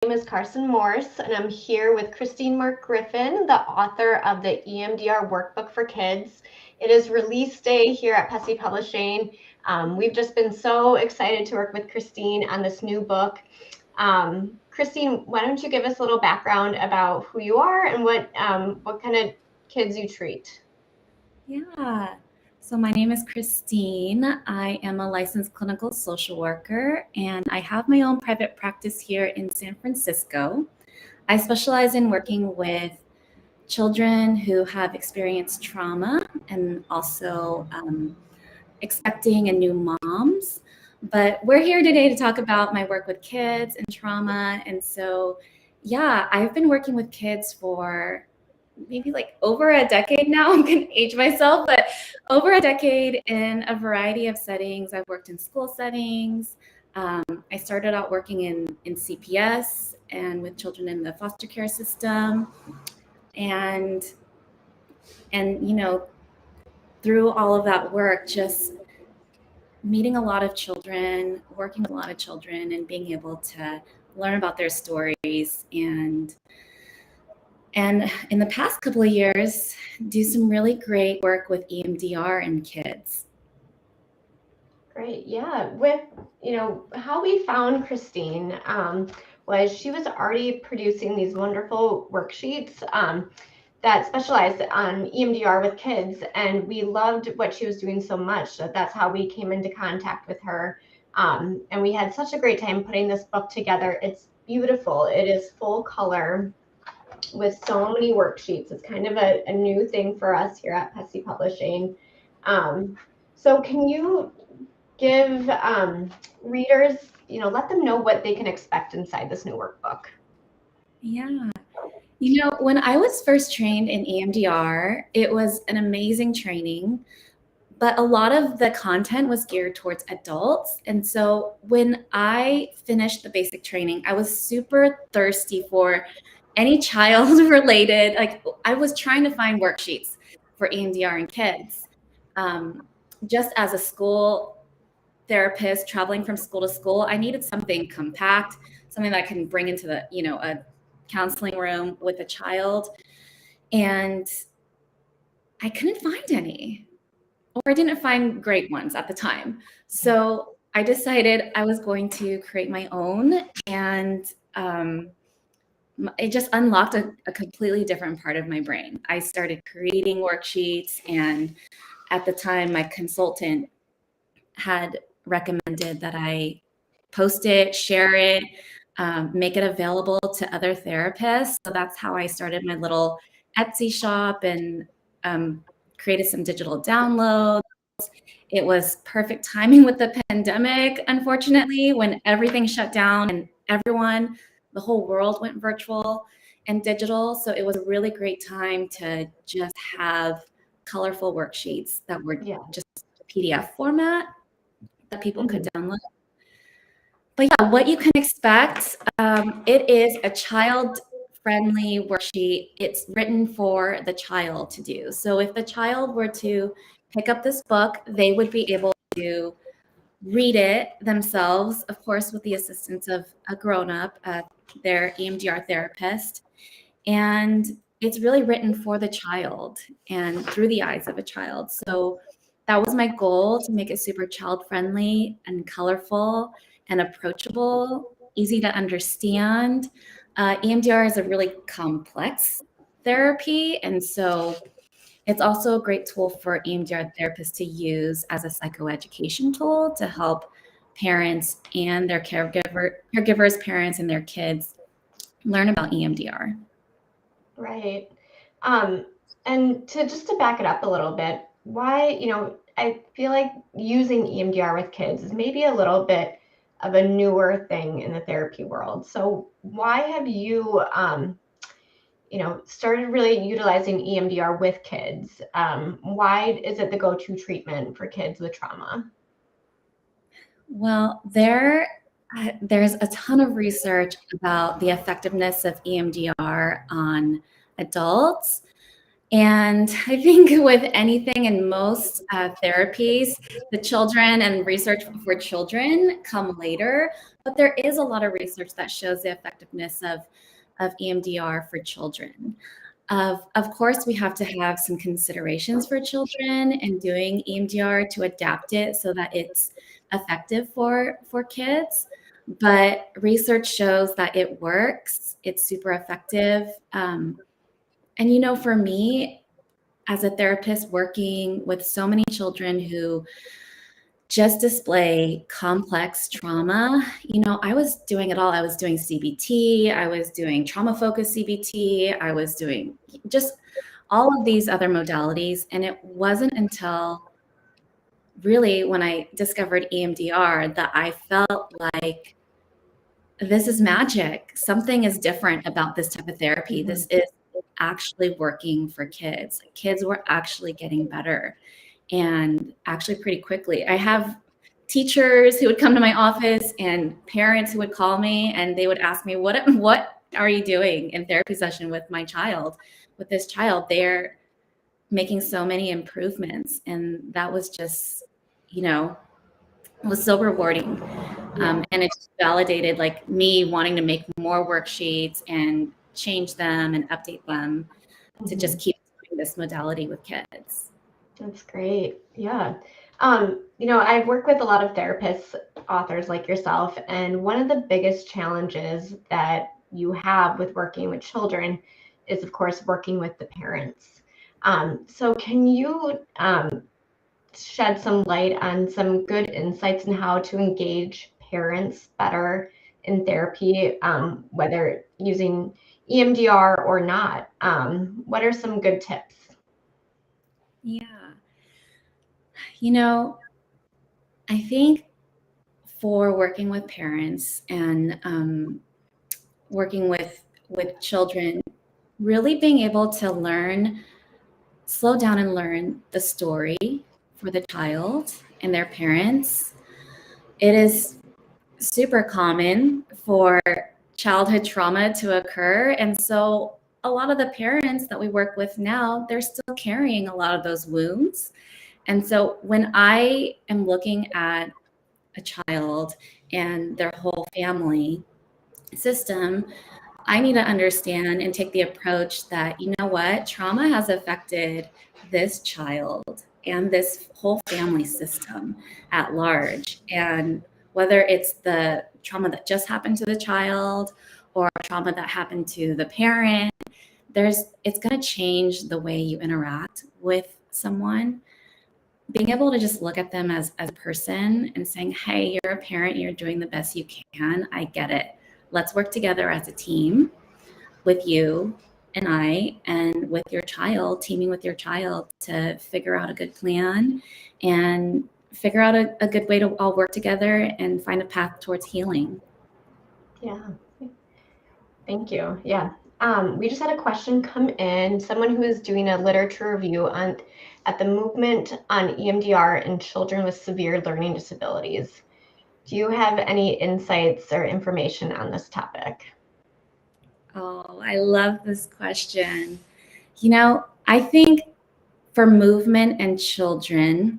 name is Carson Morse, and I'm here with Christine Mark-Griffin, the author of the EMDR Workbook for Kids. It is release day here at Pesci Publishing. We've just been so excited to work with Christine on this new book. Christine, why don't you give us a little background about who you are and what kind of kids you treat? Yeah. So my name is Christine. I am a licensed clinical social worker, and I have my own private practice here in San Francisco. I specialize in working with children who have experienced trauma and also expecting and new moms. But we're here today to talk about my work with kids and trauma. And so, yeah, I've been working with kids for maybe like over a decade now. I'm going to age myself, but over a decade in a variety of settings. I've worked in school settings. I started out working in CPS and with children in the foster care system. And you know, through all of that work, just meeting a lot of children, working with a lot of children, and being able to learn about their stories and in the past couple of years, do some really great work with EMDR and kids. Great, yeah. With how we found Christine was she was already producing these wonderful worksheets that specialized on EMDR with kids, and we loved what she was doing so much that that's how we came into contact with her. And we had such a great time putting this book together. It's beautiful. It is full color with so many worksheets. It's kind of a new thing for us here at Pesci Publishing. So can you give readers, let them know what they can expect inside this new workbook? Yeah. When I was first trained in EMDR, it was an amazing training, but a lot of the content was geared towards adults. And so when I finished the basic training, I was super thirsty for any child related. Like, I was trying to find worksheets for EMDR and kids. Just as a school therapist traveling from school to school, I needed something compact, something that I can bring into the, a counseling room with a child. And I couldn't find any, or I didn't find great ones at the time. So I decided I was going to create my own, and it just unlocked a completely different part of my brain. I started creating worksheets, and at the time, my consultant had recommended that I post it, share it, make it available to other therapists. So that's how I started my little Etsy shop and created some digital downloads. It was perfect timing with the pandemic, unfortunately, when everything shut down and the whole world went virtual and digital. So it was a really great time to just have colorful worksheets that were just PDF format that people could download. But yeah, what you can expect, it is a child-friendly worksheet. It's written for the child to do. So if the child were to pick up this book, they would be able to read it themselves, of course, with the assistance of a grown-up, their EMDR therapist. And it's really written for the child and through the eyes of a child. So that was my goal, to make it super child-friendly and colorful and approachable, easy to understand. EMDR is a really complex therapy, and so it's also a great tool for EMDR therapists to use as a psychoeducation tool to help parents and their caregivers, parents and their kids learn about EMDR. Right. And to back it up a little bit, why, I feel like using EMDR with kids is maybe a little bit of a newer thing in the therapy world. So why have you, started really utilizing EMDR with kids? Why is it the go-to treatment for kids with trauma? Well, there's a ton of research about the effectiveness of EMDR on adults. And I think with anything in most therapies, the children and research for children come later, but there is a lot of research that shows the effectiveness of EMDR for children. Of course, we have to have some considerations for children and doing EMDR to adapt it so that it's effective for kids. But research shows that it works. It's super effective. And for me, as a therapist working with so many children who just display complex trauma, I was doing it all. I was doing CBT, I was doing trauma-focused CBT, I was doing just all of these other modalities. And it wasn't until really when I discovered EMDR that I felt like this is magic. Something is different about this type of therapy. This is actually working for kids. Kids were actually getting better, and actually pretty quickly. I have teachers who would come to my office and parents who would call me and they would ask me, what are you doing in therapy session with my child? With this child, they're making so many improvements. And that was just, it was so rewarding. And it just validated like me wanting to make more worksheets and change them and update them to just keep doing this modality with kids. That's great. Yeah. I've worked with a lot of therapists, authors like yourself, and one of the biggest challenges that you have with working with children is, of course, working with the parents. So can you shed some light on some good insights on how to engage parents better in therapy, whether using EMDR or not? What are some good tips? Yeah. I think for working with parents and working with children, really being able to slow down and learn the story for the child and their parents. It is super common for childhood trauma to occur. And so a lot of the parents that we work with now, they're still carrying a lot of those wounds. And so when I am looking at a child and their whole family system, I need to understand and take the approach that, what, trauma has affected this child and this whole family system at large. And whether it's the trauma that just happened to the child or trauma that happened to the parent, it's going to change the way you interact with someone. Being able to just look at them as a person and saying, hey, you're a parent, you're doing the best you can. I get it. Let's work together as a team with you and I and with your child, teaming with your child to figure out a good plan and figure out a good way to all work together and find a path towards healing. Yeah. Thank you. Yeah. We just had a question come in. Someone who is doing a literature review at the movement on EMDR in children with severe learning disabilities. Do you have any insights or information on this topic? Oh, I love this question. I think for movement and children,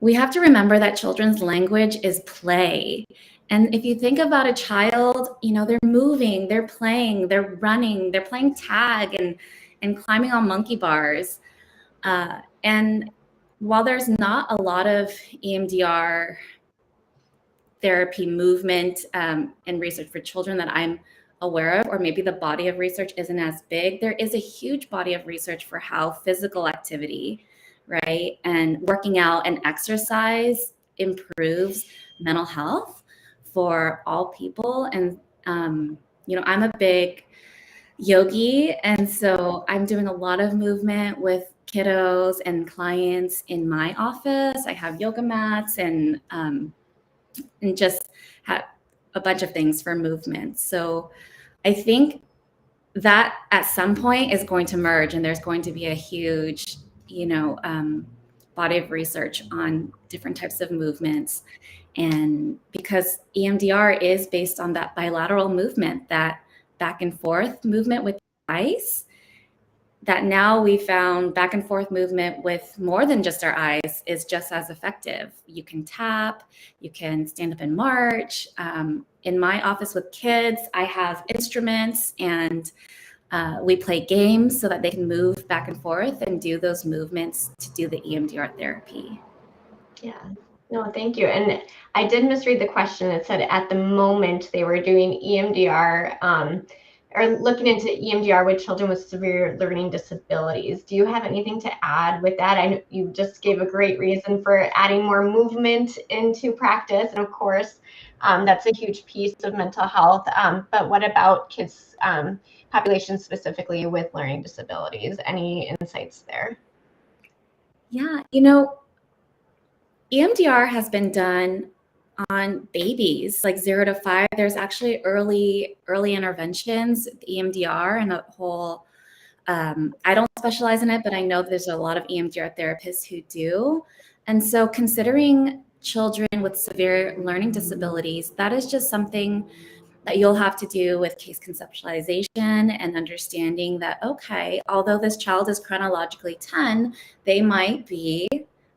we have to remember that children's language is play. And if you think about a child, they're moving, they're playing, they're running, they're playing tag and climbing on monkey bars. And while there's not a lot of EMDR therapy movement and research for children that I'm aware of, or maybe the body of research isn't as big, there is a huge body of research for how physical activity, right, and working out and exercise improves mental health for all people. And I'm a big yogi, and so I'm doing a lot of movement with kiddos and clients in my office. I have yoga mats and just have a bunch of things for movement. So I think that at some point is going to merge, and there's going to be a huge, body of research on different types of movements. And because EMDR is based on that bilateral movement, that back and forth movement with the device, that now we found back and forth movement with more than just our eyes is just as effective. You can tap, you can stand up and march. In my office with kids, I have instruments, and we play games so that they can move back and forth and do those movements to do the EMDR therapy. Yeah. No, thank you. And I did misread the question. It said at the moment they were doing EMDR or looking into EMDR with children with severe learning disabilities. Do you have anything to add with that? I know you just gave a great reason for adding more movement into practice. And of course, that's a huge piece of mental health. But what about kids, population specifically with learning disabilities? Any insights there? Yeah, EMDR has been done on babies like 0 to 5. There's actually early interventions, EMDR, and a whole. I don't specialize in it, but I know there's a lot of EMDR therapists who do. And so, considering children with severe learning disabilities, that is just something that you'll have to do with case conceptualization and understanding that, okay, although this child is chronologically 10, they might be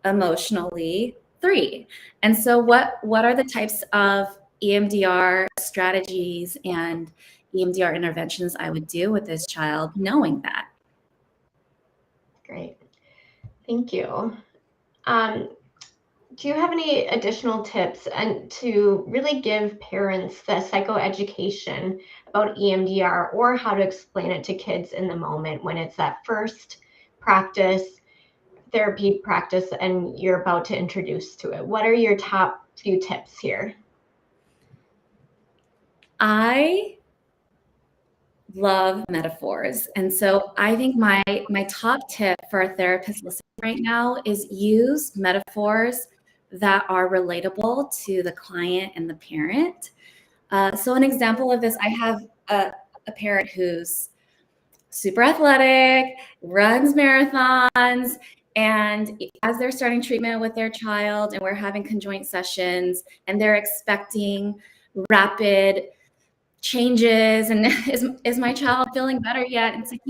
emotionally 3. And so what are the types of EMDR strategies and EMDR interventions I would do with this child, knowing that? Great. Thank you. Do you have any additional tips and to really give parents the psychoeducation about EMDR or how to explain it to kids in the moment when it's that first therapy practice, and you're about to introduce to it? What are your top few tips here? I love metaphors. And so I think my top tip for a therapist listening right now is use metaphors that are relatable to the client and the parent. So an example of this, I have a parent who's super athletic, runs marathons, and as they're starting treatment with their child and we're having conjoint sessions and they're expecting rapid changes and is my child feeling better yet? And it's like,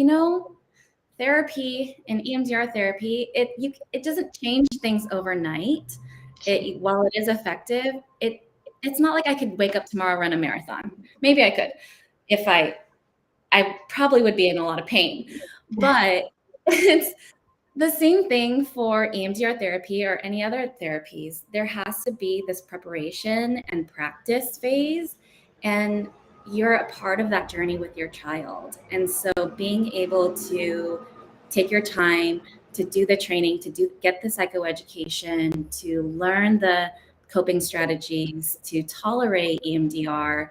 therapy and EMDR therapy, it doesn't change things overnight. While it is effective, it's not like I could wake up tomorrow, run a marathon. Maybe I could if I probably would be in a lot of pain, but it's the same thing for EMDR therapy or any other therapies. There has to be this preparation and practice phase, and you're a part of that journey with your child. And so being able to take your time to do the training, get the psychoeducation, to learn the coping strategies, to tolerate EMDR,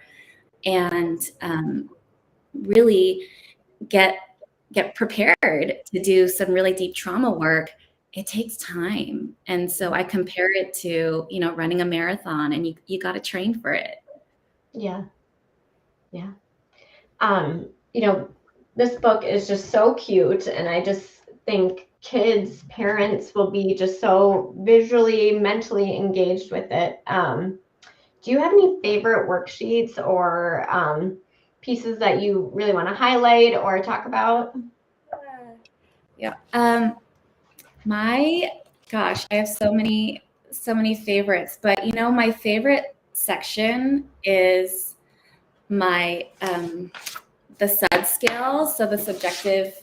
and really get prepared to do some really deep trauma work, it takes time. And so I compare it to, running a marathon, and you got to train for it. Yeah. This book is just so cute, and I just think kids, parents will be just so visually, mentally engaged with it. Do you have any favorite worksheets or pieces that you really want to highlight or talk about? Yeah. I have so many favorites, but my favorite section is my the SUD scale, so the subjective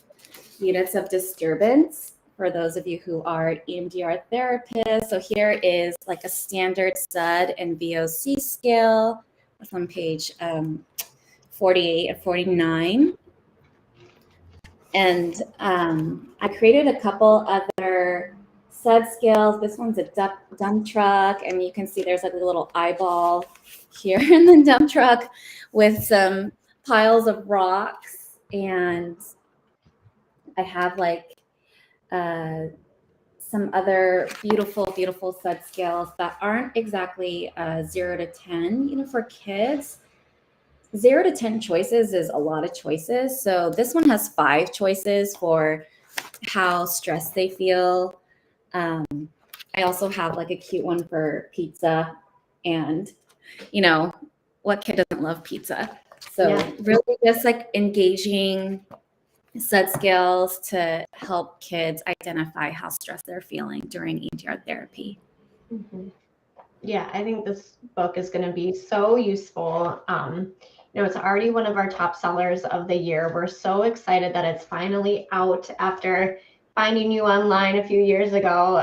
units of disturbance, for those of you who are EMDR therapists. So here is like a standard SUD and VOC scale. That's on page 48 and 49. And I created a couple other SUD scales. This one's a dump truck, and you can see there's like a little eyeball here in the dump truck with some piles of rocks. And I have like some other beautiful SUD scales that aren't exactly 0 to 10. For kids, 0 to 10 choices is a lot of choices. So this one has 5 choices for how stressed they feel. I also have like a cute one for pizza, and what kid doesn't love pizza? So really just like engaging set scales to help kids identify how stressed they're feeling during EMDR therapy. Mm-hmm. Yeah, I think this book is going to be so useful. It's already one of our top sellers of the year. We're so excited that it's finally out after finding you online a few years ago,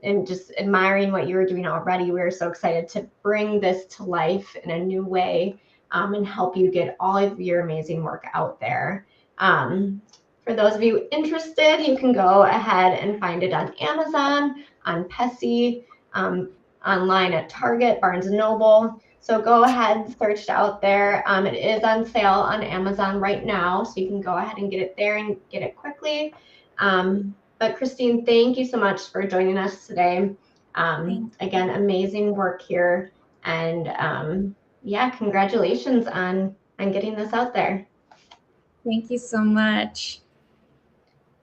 and just admiring what you were doing already. We were so excited to bring this to life in a new way, and help you get all of your amazing work out there. For those of you interested, you can go ahead and find it on Amazon, on Pessy, online at Target, Barnes & Noble. So go ahead, search out there. It is on sale on Amazon right now, so you can go ahead and get it there and get it quickly. But Christine, thank you so much for joining us today. Again, amazing work here. And yeah, congratulations on getting this out there. Thank you so much.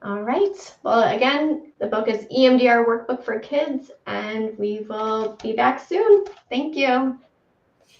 All right. Well, again, the book is EMDR Workbook for Kids, and we will be back soon. Thank you.